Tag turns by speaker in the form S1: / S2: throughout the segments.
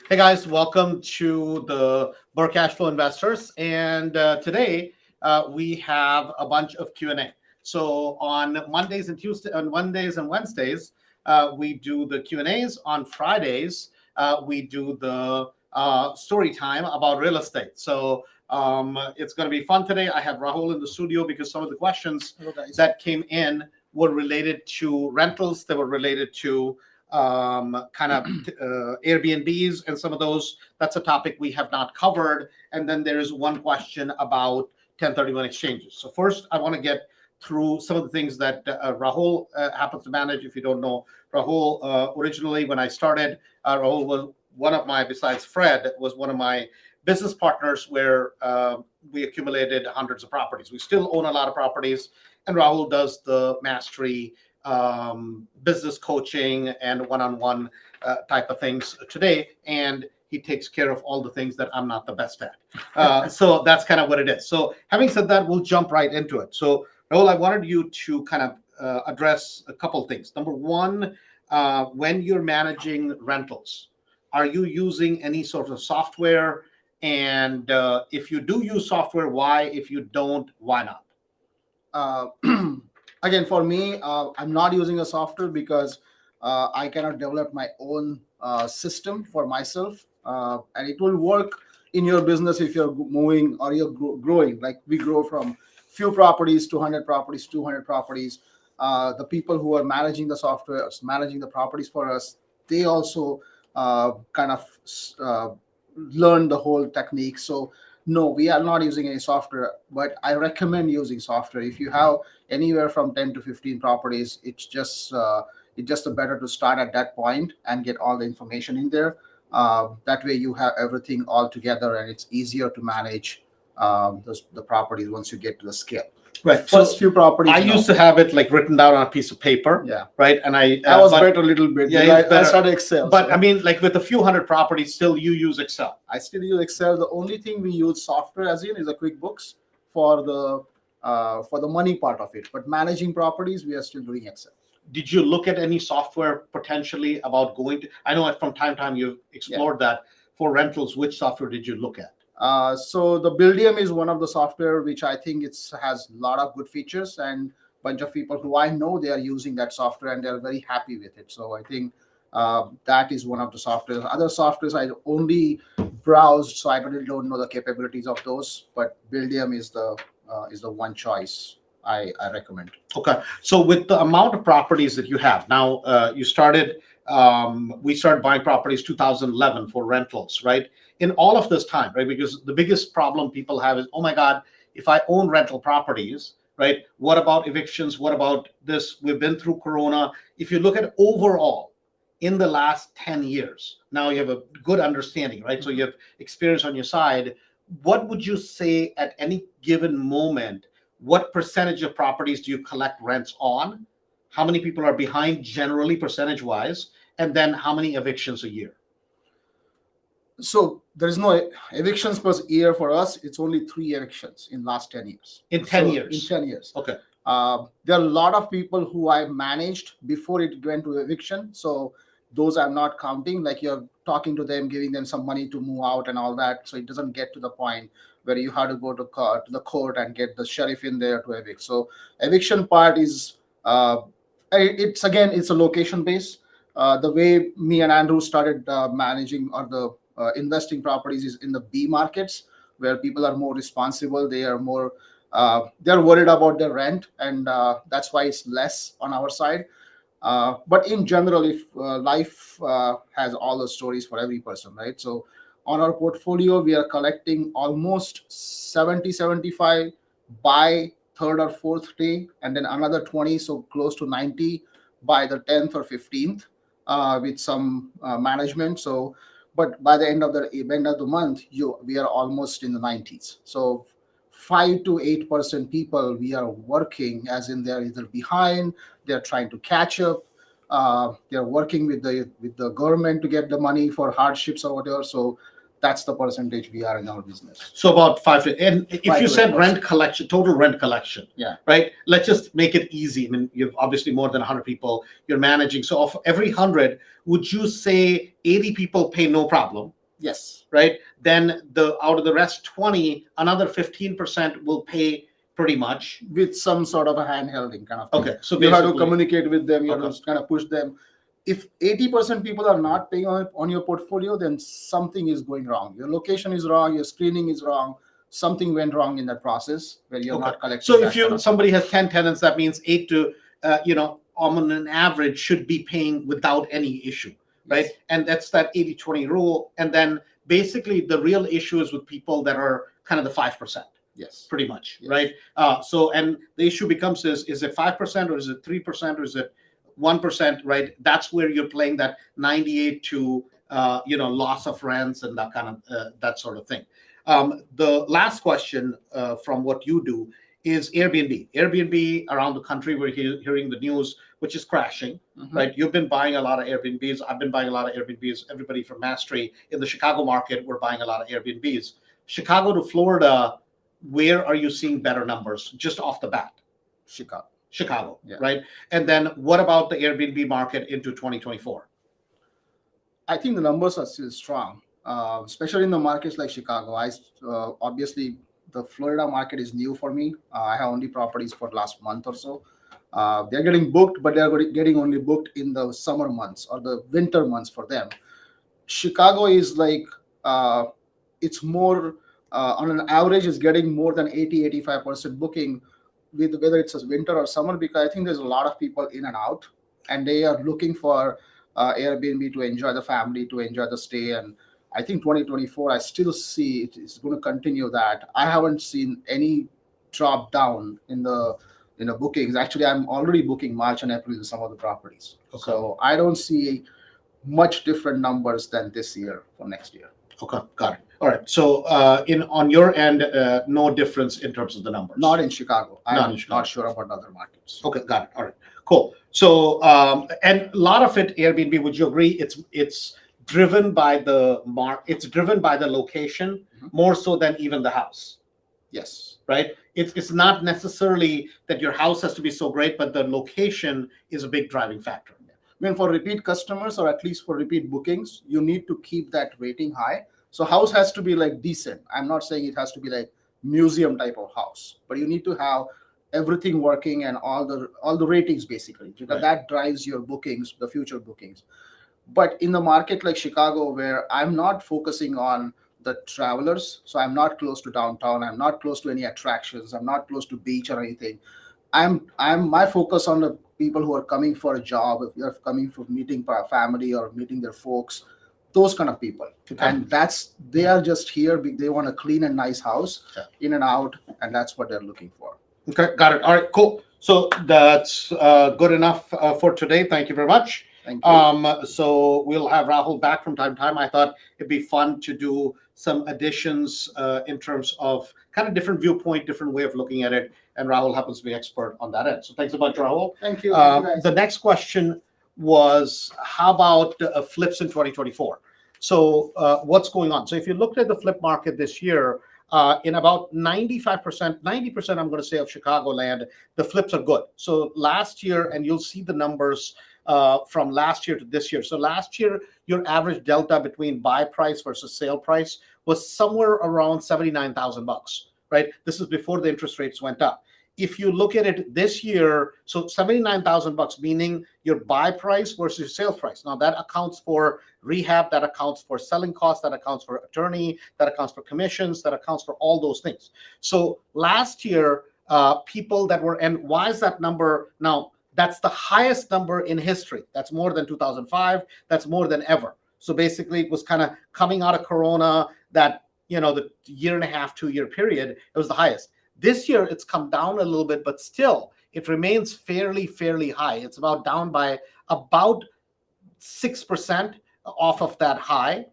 S1: Hey guys, welcome to the Burr Cash Flow Investors. And today we have a bunch of Q&A. So on Mondays and Tuesdays, on Mondays and Wednesdays, we do the Q&As. On Fridays, we do the story time about real estate. So it's going to be fun today. I have Rahul in the studio because some of the questions that came in were related to rentals. They were related to kind of Airbnbs and some of those. That's a topic we have not covered. And then there is one question about 1031 exchanges. So first, I want to get through some of the things that Rahul happens to manage. If you don't know, Rahul originally when I started, Rahul was one of my, besides Fred, was one of my business partners where we accumulated hundreds of properties. We still own a lot of properties, and Rahul does the mastery business coaching and one-on-one type of things today, and he takes care of all the things that I'm not the best at. So that's kind of what it is. So having said that, we'll jump right into it. So Rahul, I wanted you to kind of address a couple things. Number one, when you're managing rentals, are you using any sort of software? And if you do use software, why? If you don't, why not?
S2: uh, Again, for me, I'm not using a software because I cannot develop my own system for myself, and it will work in your business if you're moving or you're growing. Like we grow from few properties to 100 properties, 200 properties. The people who are managing the software, managing the properties for us, they also kind of uh, learn the whole technique. So no, we are not using any software, but I recommend using software. If you have anywhere from 10 to 15 properties, it's just better to start at that point and get all the information in there. That way you have everything all together, and it's easier to manage the properties once you get to the scale.
S1: Right.
S2: First few properties,
S1: I
S2: no.
S1: used to have it like written down on a piece of paper.
S2: Yeah.
S1: Right. And
S2: I was better a little bit.
S1: Yeah,
S2: Yeah,
S1: it's
S2: I
S1: better.
S2: started Excel.
S1: But
S2: so
S1: I mean, like with a few hundred properties, still you use Excel.
S2: I still use Excel. The only thing we use software as in is a QuickBooks for the money part of it. But managing properties, we are still doing Excel.
S1: Did you look at any software potentially about going to? I know from time to time you've explored that for rentals. Which software did you look at?
S2: So the Buildium is one of the software which I think has a lot of good features, and bunch of people who I know they are using that software and they are very happy with it. So I think that is one of the softwares. Other softwares I only browsed, so I really don't know the capabilities of those. But Buildium is the one choice I recommend.
S1: Okay. So with the amount of properties that you have now, you started. We started buying properties 2011 for rentals, right? In all of this time, right? Because the biggest problem people have is, oh my God, if I own rental properties, right? What about evictions? What about this? We've been through Corona. If you look at overall in the last 10 years, now you have a good understanding, right? So you have experience on your side. What would you say at any given moment? What percentage of properties do you collect rents on? How many people are behind generally percentage wise? And then how many evictions a year?
S2: So there is no evictions per year for us. It's only 3 evictions in last 10 years.
S1: In 10
S2: So,
S1: years?
S2: In 10 years.
S1: Okay.
S2: There are a lot of people who I managed before it went to eviction. So those I'm not counting. Like you're talking to them, giving them some money to move out and all that. So it doesn't get to the point where you have to go to the court and get the sheriff in there to evict. So eviction part is it's a location base. The way me and Andrew started managing or the investing properties is in the B markets where people are more responsible. They are more they're worried about their rent, and that's why it's less on our side. But in general, if life has all the stories for every person, right? So on our portfolio, we are collecting almost 70, 75 by third or fourth day, and then another 20, so close to 90 by the 10th or 15th with some management. So, but by the end of the month, we are almost in the 90s. So 5 to 8% people we are working as in they're either behind, they're trying to catch up, they're working with the government to get the money for hardships or whatever. So That's the percentage we are in our business.
S1: So about and if
S2: 5
S1: you
S2: to
S1: said
S2: 8%.
S1: rent collection, total rent collection,
S2: Yeah.
S1: right? Let's just make it easy. I mean, you've obviously more than 100 people you're managing. So of every 100, would you say 80 people pay no problem,
S2: Yes.
S1: right? Then out of the rest 20, another 15% will pay pretty much.
S2: With some sort of a hand-holding kind of thing.
S1: Okay, so
S2: You have to
S1: basically,
S2: communicate with them. You have
S1: Okay.
S2: to kind of push them. If 80% people are not paying on your portfolio, then something is going wrong. Your location is wrong. Your screening is wrong. Something went wrong in that process where you're
S1: Okay.
S2: not collecting.
S1: So
S2: that
S1: if
S2: kind of-
S1: somebody has 10 tenants, that means 8 to on an average should be paying without any issue, right?
S2: Yes.
S1: And that's that 80-20 rule. And then basically the real issue is with people that are kind of the 5%,
S2: Yes.
S1: pretty much,
S2: Yes.
S1: right? So and the issue becomes is it 5% or is it 3% or is it 1%, right? That's where you're playing that 98 to loss of rents and that kind of that sort of thing. The last question from what you do is Airbnb. Airbnb around the country, we're hearing the news, which is crashing,
S2: Mhm.
S1: right? You've been buying a lot of Airbnbs. I've been buying a lot of Airbnbs. Everybody from Mastery in the Chicago market, we're buying a lot of Airbnbs. Chicago to Florida, where are you seeing better numbers just off the bat? Chicago,
S2: Yeah.
S1: right? And then what about the Airbnb market into 2024?
S2: I think the numbers are still strong, especially in the markets like Chicago. Obviously the Florida market is new for me. I have only properties for the last month or so. They're getting booked, but they're getting only booked in the summer months or the winter months for them. Chicago is like it's more on an average is getting more than 80-85% booking with whether it's a winter or summer, because I think there's a lot of people in and out and they are looking for Airbnb to enjoy the family, to enjoy the stay. And I think 2024, I still see it's going to continue that. I haven't seen any drop down in the bookings. Actually, I'm already booking March and April in some of the properties.
S1: Okay.
S2: So I don't see much different numbers than this year for next year.
S1: Okay, got it. All right. So on your end, no difference in terms of the numbers.
S2: Not in Chicago.
S1: Not
S2: I'm
S1: in Chicago.
S2: not sure about other markets.
S1: Okay, got it. All right, cool. So and a lot of it, Airbnb, would you agree? It's driven by the It's driven by the location
S2: Mhm.
S1: more so than even the house,
S2: Yes.
S1: right? It's not necessarily that your house has to be so great, but the location is a big driving factor.
S2: I mean, for repeat customers or at least for repeat bookings, you need to keep that rating high. So house has to be like decent. I'm not saying it has to be like museum type of house, but you need to have everything working and all the ratings basically, because
S1: Right.
S2: that drives your bookings, the future bookings. But in the market like Chicago, where I'm not focusing on the travelers, so I'm not close to downtown, I'm not close to any attractions, I'm not close to beach or anything. I'm my focus on the people who are coming for a job, if you're coming for meeting for a family or meeting their folks, those kind of people.
S1: Okay.
S2: And they are just here. They want a clean and nice house,
S1: Yeah.
S2: in and out, and that's what they're looking for.
S1: Okay, got it. All right, cool. So that's good enough for today. Thank you very much.
S2: Thank you.
S1: So we'll have Rahul back from time to time. I thought it'd be fun to do some additions in terms of kind of different viewpoint, different way of looking at it. And Rahul happens to be expert on that end. So thanks a bunch, Rahul.
S2: Thank you. Thank you guys.
S1: The next question was, how about flips in 2024? So what's going on? So if you looked at the flip market this year, in about 95%, 90%, I'm going to say, of Chicagoland, the flips are good. So last year, and you'll see the numbers from last year to this year. So last year, your average delta between buy price versus sale price was somewhere around $79,000, right? This is before the interest rates went up. If you look at it this year, so $79,000, meaning your buy price versus your sales price. Now that accounts for rehab, that accounts for selling costs, that accounts for attorney, that accounts for commissions, that accounts for all those things. So last year, people that were, and why is that number now? That's the highest number in history. That's more than 2005. That's more than ever. So basically, it was kind of coming out of Corona, that, the year and a half, 2-year period, it was the highest. This year, it's come down a little bit, but still, it remains fairly high. It's down by about 6% off of that high.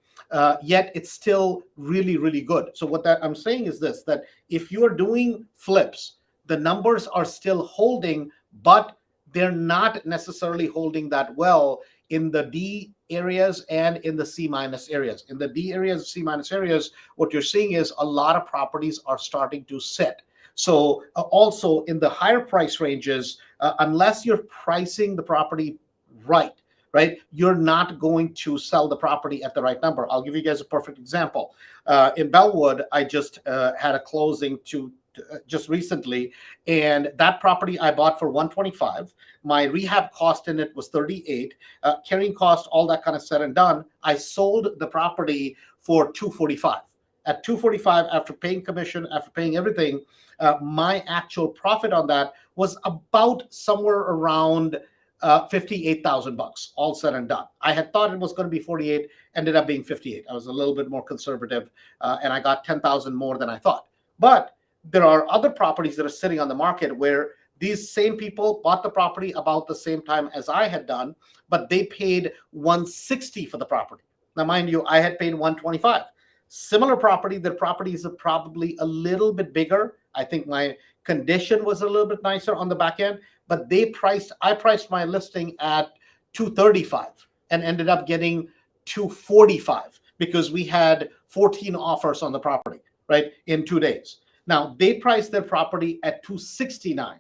S1: Yet it's still really good. So what I'm saying is this, that if you are doing flips, the numbers are still holding, but they're not necessarily holding that well in the D areas and in the C minus areas. In the D areas, C minus areas, what you're seeing is a lot of properties are starting to sit. So also in the higher price ranges, unless you're pricing the property right, you're not going to sell the property at the right number. I'll give you guys a perfect example. In Bellwood, I just had a closing just recently, and that property I bought for 125. My rehab cost in it was 38. Carrying cost, all that kind of said and done, I sold the property for 245. At 245, after paying commission, after paying everything, my actual profit on that was about somewhere around $58,000, all said and done. I had thought it was going to be 48, ended up being 58. I was a little bit more conservative, and I got 10,000 more than I thought. But there are other properties that are sitting on the market where these same people bought the property about the same time as I had done, but they paid 160 for the property. Now, mind you, I had paid 125. Similar property, the properties are probably a little bit bigger. I think my condition was a little bit nicer on the back end, but I priced my listing at 235 and ended up getting 245 because we had 14 offers on the property, in 2 days. Now, they priced their property at 269,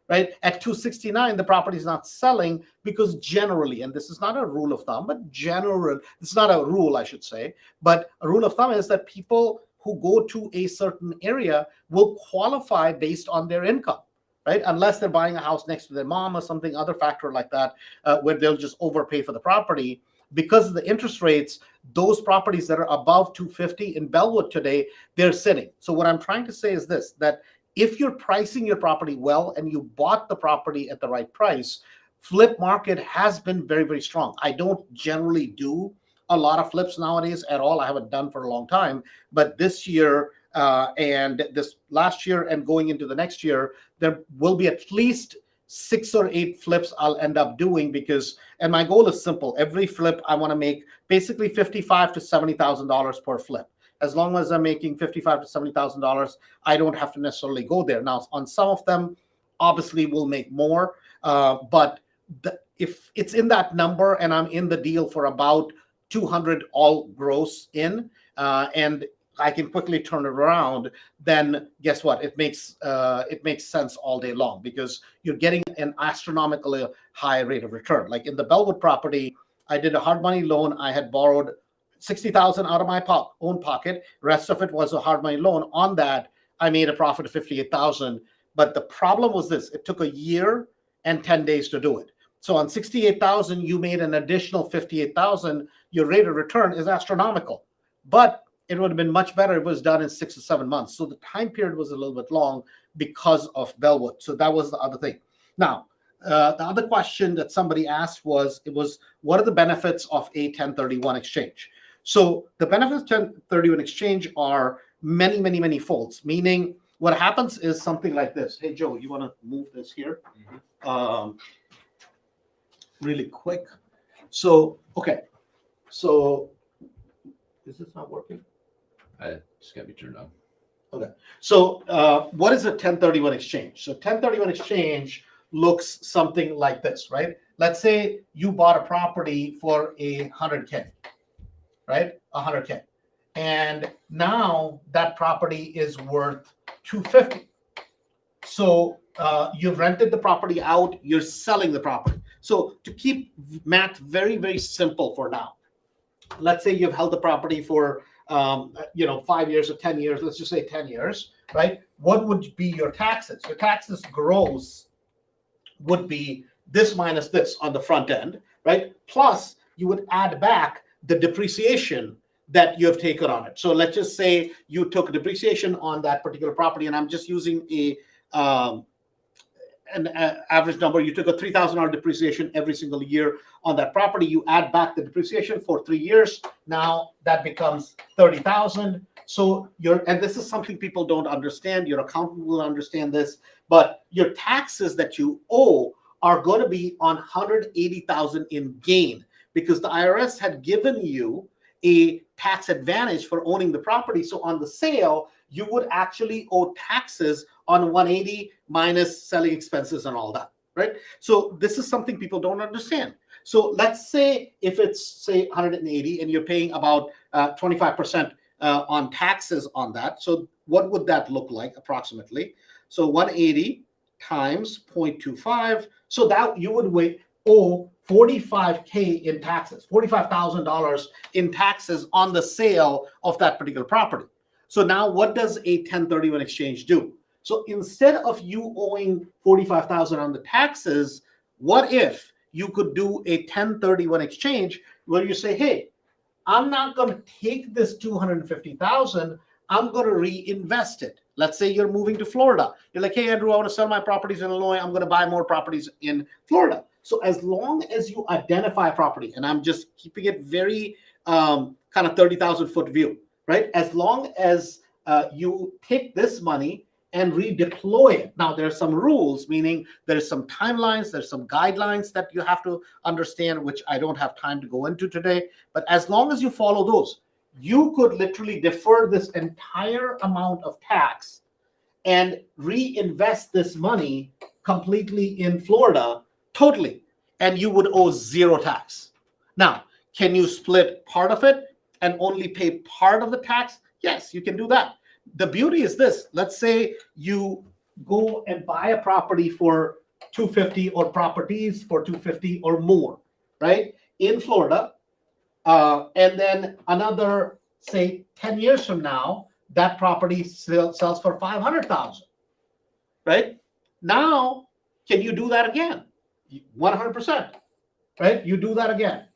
S1: At 269, the property is not selling because generally, and this is not a rule of thumb, but it's not a rule, I should say, but a rule of thumb is that people who go to a certain area will qualify based on their income, Unless they're buying a house next to their mom or something, other factor like that, where they'll just overpay for the property. Because of the interest rates, those properties that are above 250 in Bellwood today, they're sitting. So what I'm trying to say is this, that if you're pricing your property well and you bought the property at the right price, flip market has been very, very strong. I don't generally do a lot of flips nowadays at all. I haven't done for a long time, but this year and this last year and going into the next year, there will be at least 6 or 8 flips I'll end up doing and my goal is simple. Every flip I want to make basically $55,000 to $70,000 per flip. As long as I'm making $55,000 to $70,000, I don't have to necessarily go there. Now, on some of them, obviously we'll make more, but if it's in that number and I'm in the deal for about 200 all gross in, and I can quickly turn it around, then guess what? It makes sense all day long because you're getting an astronomically high rate of return. Like in the Bellwood property, I did a hard money loan. I had borrowed $60,000 out of my own pocket. Rest of it was a hard money loan. On that, I made a profit of $58,000. But the problem was this: it took a year and 10 days to do it. So on $68,000, you made an additional $58,000. Your rate of return is astronomical. But it would have been much better if it was done in 6 or 7 months. So the time period was a little bit long because of Bellwood. So that was the other thing. Now, the other question that somebody asked was, what are the benefits of a 1031 exchange? So the benefits of 1031 exchange are many, many, many folds, meaning what happens is something like this. Hey, Joe, you want to move this here? Really quick. So, okay. So is this not working?
S3: It's got to be turned on.
S1: Okay. So what is a 1031 exchange? So 1031 exchange looks something like this, Let's say you bought a property for $100K, 100K. And now that property is worth $250. So you've rented the property out, you're selling the property. So to keep math very, very simple for now, let's say you've held the property for 5 years or 10 years, let's just say 10 years, What would be your taxes? Your taxes gross would be this minus this on the front end, Plus you would add back the depreciation that you have taken on it. So let's just say you took depreciation on that particular property, and I'm just using an average number. You took a $3,000 depreciation every single year on that property. You add back the depreciation for 3 years. Now that becomes $30,000. So and this is something people don't understand. Your accountant will understand this, but your taxes that you owe are going to be on $180,000 in gain because the IRS had given you a tax advantage for owning the property. So on the sale, you would actually owe taxes on 180 minus selling expenses and all that, So this is something people don't understand. So let's say if it's say 180 and you're paying about 25% on taxes on that. So what would that look like approximately? So 180 times 0.25. So that you would owe 45K in taxes, $45,000 in taxes on the sale of that particular property. So now what does a 1031 exchange do? So instead of you owing 45,000 on the taxes, what if you could do a 1031 exchange where you say, hey, I'm not going to take this 250,000. I'm going to reinvest it. Let's say you're moving to Florida. You're like, hey, Andrew, I want to sell my properties in Illinois. I'm going to buy more properties in Florida. So as long as you identify a property, and I'm just keeping it very kind of 30,000 foot view, right? As long as you take this money and redeploy it. Now, there's some rules, meaning there's some timelines, there's some guidelines that you have to understand, which I don't have time to go into today. But as long as you follow those, you could literally defer this entire amount of tax and reinvest this money completely in Florida, totally, and you would owe zero tax. Now, can you split part of it and only pay part of the tax? Yes, you can do that. The beauty is this. Let's say you go and buy a property for 250 or properties for 250 or more, right? In Florida. And then another, say, 10 years from now, that property sells for 500,000, right? Now, can you do that again? 100%, right? You do that again.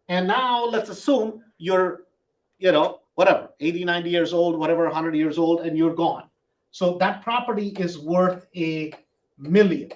S1: And now let's assume you're, whatever, 80, 90 years old, whatever, 100 years old, and you're gone. So that property is worth $1 million,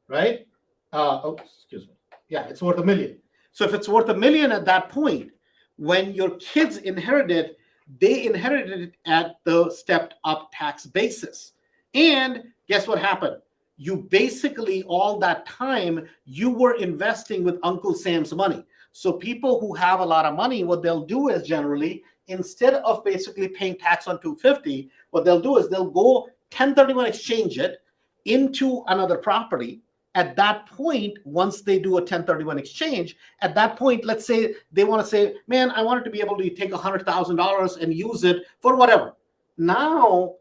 S1: right? Excuse me. Yeah, it's worth $1 million. So if it's worth $1 million at that point, when your kids inherit it, they inherited it at the stepped up tax basis. And guess what happened? You basically, all that time, you were investing with Uncle Sam's money. So people who have a lot of money, what they'll do is generally, instead of basically paying tax on 250, what they'll do is they'll go 1031 exchange it into another property. At that point, once they do a 1031 exchange, at that point, let's say they want to say, man, I wanted to be able to take $100,000 and use it for whatever. Now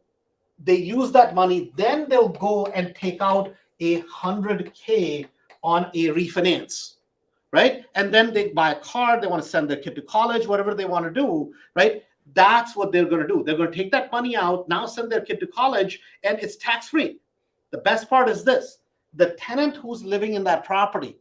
S1: they use that money, then they'll go and take out $100K on a refinance, right? And then they buy a car, they want to send their kid to college, whatever they want to do, right? That's what they're going to do. They're going to take that money out, now send their kid to college, and it's tax-free. The best part is this. The tenant who's living in that property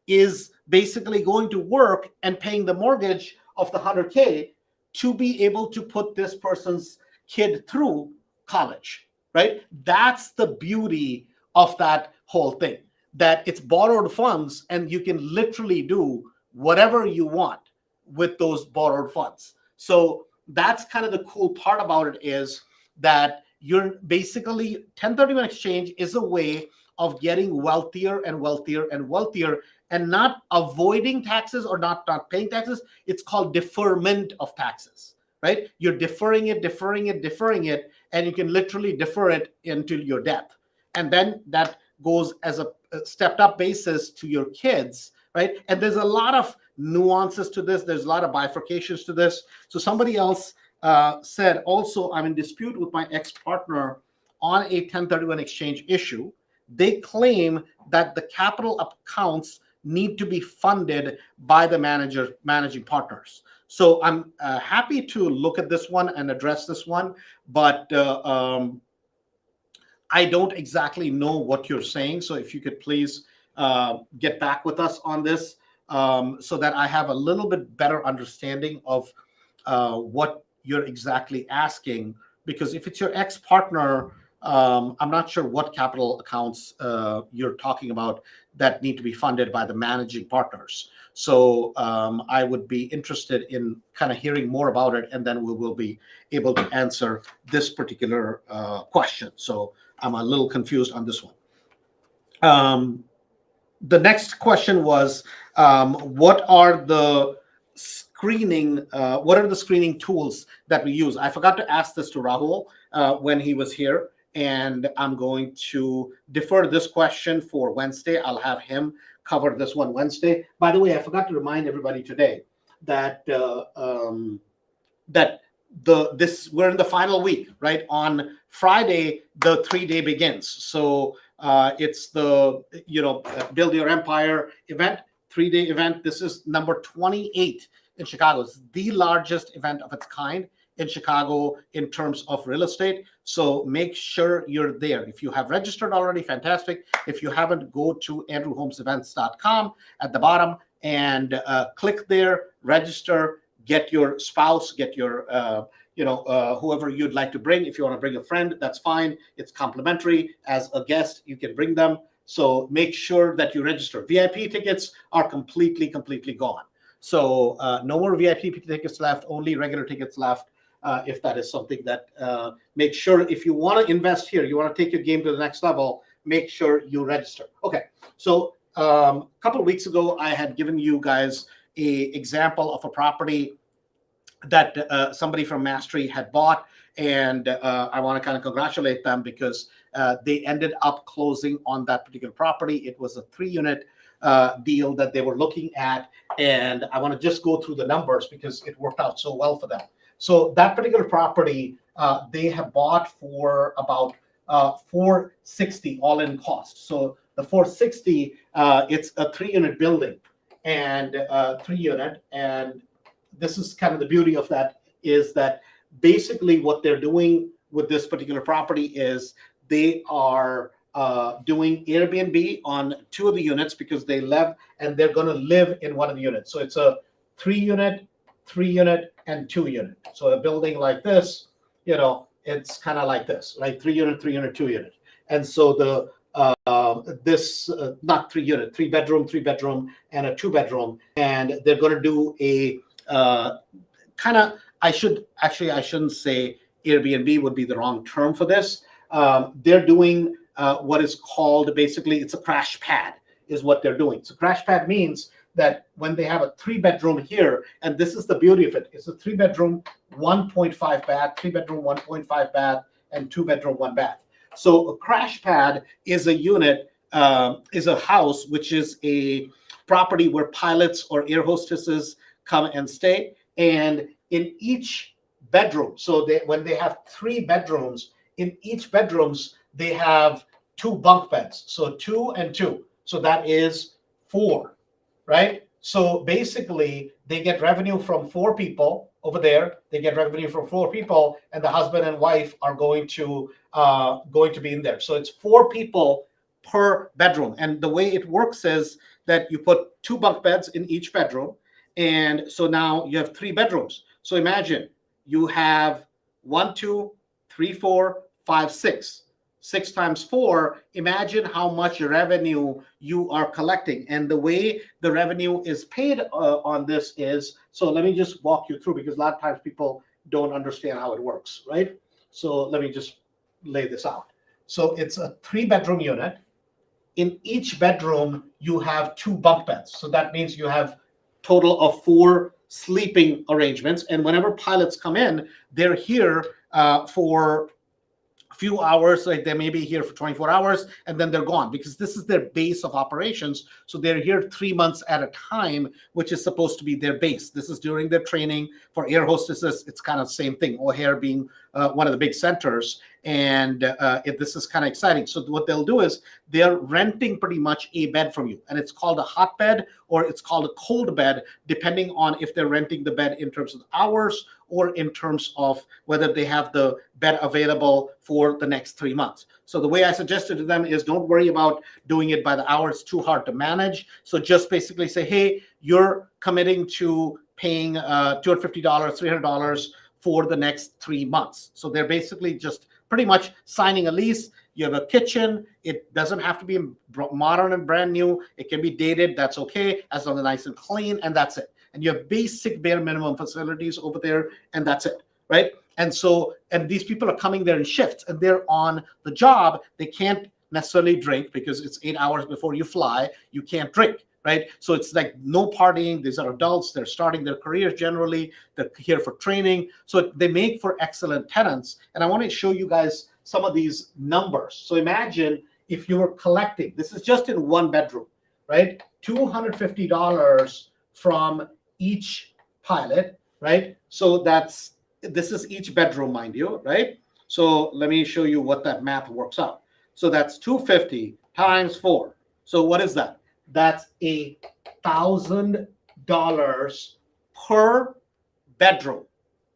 S1: is basically going to work and paying the mortgage of the 100K to be able to put this person's kid through college, right? That's the beauty of that whole thing, that it's borrowed funds and you can literally do whatever you want with those borrowed funds. So that's kind of the cool part about it, is that you're basically 1031 exchange is a way of getting wealthier and wealthier and wealthier, and not avoiding taxes or not paying taxes. It's called deferment of taxes, right? You're deferring it, and you can literally defer it until your death. And then that goes as a stepped up basis to your kids, right? And there's a lot of nuances to this. There's a lot of bifurcations to this. So somebody else said, also, I'm in dispute with my ex-partner on a 1031 exchange issue. They claim that the capital accounts need to be funded by the managing partners. So I'm happy to look at this one and address this one, but I don't exactly know what you're saying. So if you could please get back with us on this, so that I have a little bit better understanding of what you're exactly asking. Because if it's your ex-partner, I'm not sure what capital accounts you're talking about that need to be funded by the managing partners. So I would be interested in kind of hearing more about it, and then we will be able to answer this particular question. So I'm a little confused on this one. The next question was, what are the screening tools that we use? I forgot to ask this to Rahul when he was here. And I'm going to defer this question for Wednesday. I'll have him cover this one Wednesday. By the way, I forgot to remind everybody today that we're in the final week, right? On Friday, the 3-day begins. So it's the Build Your Empire event, 3-day event. This is number 28 in Chicago. It's the largest event of its kind in Chicago in terms of real estate. So make sure you're there. If you have registered already, fantastic. If you haven't, go to andrewholmesevents.com at the bottom and click there, register, get your spouse, get your whoever you'd like to bring. If you want to bring a friend, that's fine. It's complimentary. As a guest, you can bring them. So make sure that you register. VIP tickets are completely gone. So no more VIP tickets left, only regular tickets left. If that is something that make sure, if you want to invest here, you want to take your game to the next level, make sure you register. Okay, so a couple of weeks ago, I had given you guys a example of a property that somebody from Mastery had bought, and I want to kind of congratulate them because they ended up closing on that particular property. It was a 3-unit deal that they were looking at, and I want to just go through the numbers because it worked out so well for them. So that particular property they have bought for about $460 all in cost. So the $460, it's a 3-unit building and 3-unit, and this is kind of the beauty of that, is that basically what they're doing with this particular property is they are doing Airbnb on 2 of the units because they live, and they're going to live in 1 of the units. So it's a 3-unit, 3-unit, and 2-unit. So a building like this, it's kind of like this, right? 3-unit, 3-unit, 2-unit. And so the not 3-unit, 3-bedroom, and a 2-bedroom, and they're going to do a I shouldn't say Airbnb would be the wrong term for this. They're doing what is called, basically, it's a crash pad is what they're doing. So crash pad means that when they have a 3-bedroom here, and this is the beauty of it, it's a 3-bedroom, 1.5 bath, 3-bedroom, 1.5 bath, and 2-bedroom, 1 bath. So a crash pad is a unit, is a house, which is a property where pilots or air hostesses come and stay. And in each bedroom, so when they have 3 bedrooms, in each bedrooms, they have 2 bunk beds. So 2 and 2. So that is 4. Right? So basically, they get revenue from 4 people over there. They get revenue from 4 people, and the husband and wife are going to be in there. So it's 4 people per bedroom. And the way it works is that you put 2 bunk beds in each bedroom, and so now you have 3 bedrooms. So imagine you have 1, 2, 3, 4, 5, 6. 6 times 4, imagine how much revenue you are collecting. And the way the revenue is paid on this is, so let me just walk you through, because a lot of times people don't understand how it works, right? So let me just lay this out. So it's a 3-bedroom unit. In each bedroom, you have 2 bunk beds. So that means you have total of 4 sleeping arrangements. And whenever pilots come in, they're here for few hours, like they may be here for 24 hours and then they're gone, because this is their base of operations. So they're here 3 months at a time, which is supposed to be their base. This is during their training. For air hostesses, it's kind of the same thing, O'Hare being one of the big centers. And this is kind of exciting. So what they'll do is they're renting pretty much a bed from you, and it's called a hot bed or it's called a cold bed, depending on if they're renting the bed in terms of hours or in terms of whether they have the bed available for the next 3 months. So the way I suggested to them is, don't worry about doing it by the hour. It's too hard to manage. So just basically say, hey, you're committing to paying $250, $300 for the next 3 months. So they're basically just pretty much signing a lease. You have a kitchen. It doesn't have to be modern and brand new. It can be dated. That's okay, as long as it's nice and clean, and that's it. And you have basic bare minimum facilities over there, and that's it, right? And so, and these people are coming there in shifts, and they're on the job. They can't necessarily drink because it's 8 hours before you fly. You can't drink, right? So it's like no partying. These are adults. They're starting their careers generally. They're here for training. So they make for excellent tenants. And I want to show you guys some of these numbers. So imagine if you were collecting, this is just in 1 bedroom, right? $250 from each pilot, right? So this is each bedroom, mind you, right? So let me show you what that math works out. So that's 250 times 4. So what is that? That's $1,000 per bedroom,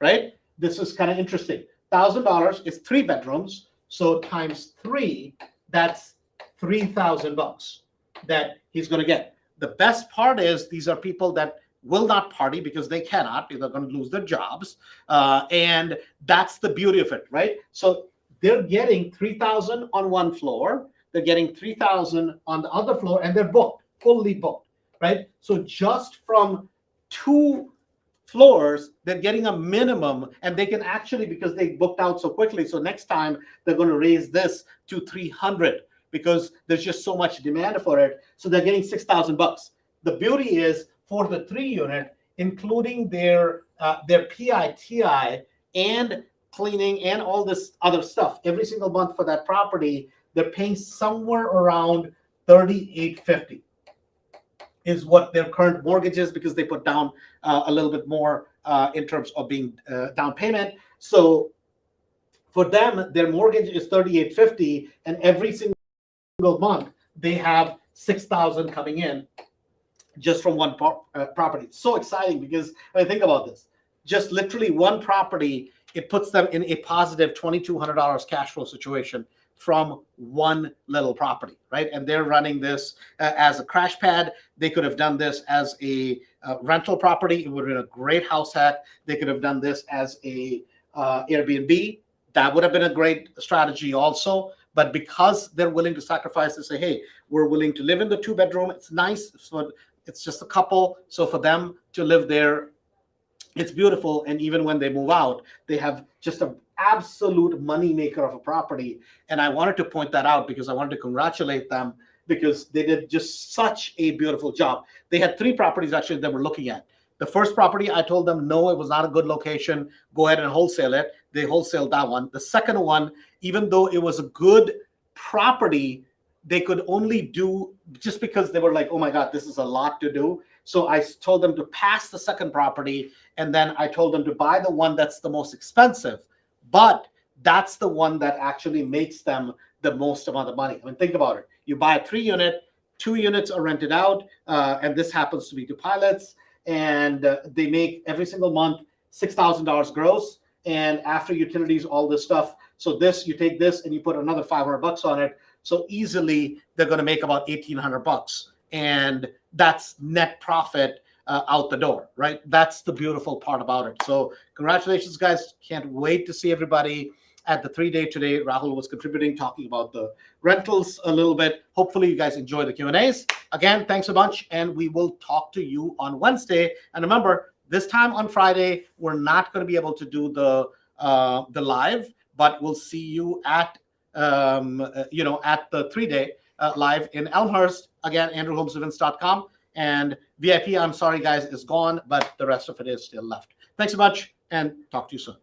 S1: right? This is kind of interesting. $1,000 is 3 bedrooms, so times 3, that's $3,000 that he's going to get. The best part is these are people that will not party because they cannot. They're going to lose their jobs, and that's the beauty of it, right? So they're getting 3,000 on one floor, they're getting 3,000 on the other floor, and they're booked, fully booked, right? So just from 2 floors, they're getting a minimum, and they can actually, because they booked out so quickly, so next time they're going to raise this to 300 because there's just so much demand for it. So they're getting $6,000. The beauty is for the 3 unit, including their PITI and cleaning and all this other stuff, every single month for that property, they're paying somewhere around $3,850 is what their current mortgage is, because they put down a little bit more in terms of being down payment. So for them, their mortgage is $3,850, and every single month they have $6,000 coming in just from one property. It's so exciting because, I mean, think about this. Just literally one property, it puts them in a positive $2,200 cash flow situation from one little property, right? And they're running this as a crash pad. They could have done this as a rental property. It would have been a great house hack. They could have done this as a Airbnb. That would have been a great strategy also. But because they're willing to sacrifice and say, hey, we're willing to live in the 2-bedroom. It's nice. So it's just a couple. So for them to live there, it's beautiful. And even when they move out, they have just an absolute money maker of a property. And I wanted to point that out because I wanted to congratulate them, because they did just such a beautiful job. They had 3 properties actually that we're looking at. The first property, I told them, no, it was not a good location. Go ahead and wholesale it. They wholesaled that one. The second one, even though it was a good property, they could only do, just because they were like, oh my God, this is a lot to do. So I told them to pass the second property, and then I told them to buy the one that's the most expensive, but that's the one that actually makes them the most amount of money. I mean, think about it. You buy a 3-unit, 2 units are rented out, and this happens to be 2 pilots, and they make every single month $6,000 gross, and after utilities, all this stuff. So this, you take this and you put another $500 on it. So easily they're going to make about $1,800, and that's net profit out the door, right? That's the beautiful part about it. So congratulations, guys. Can't wait to see everybody at the 3-day today. Rahul was contributing, talking about the rentals a little bit. Hopefully you guys enjoy the Q&As. Again, thanks a bunch, and we will talk to you on Wednesday. And remember, this time on Friday, we're not going to be able to do the live, but we'll see you at at the 3-day live in Elmhurst. Again, AndrewHomesEvents.com. And VIP, I'm sorry, guys, is gone, but the rest of it is still left. Thanks so much, and talk to you soon.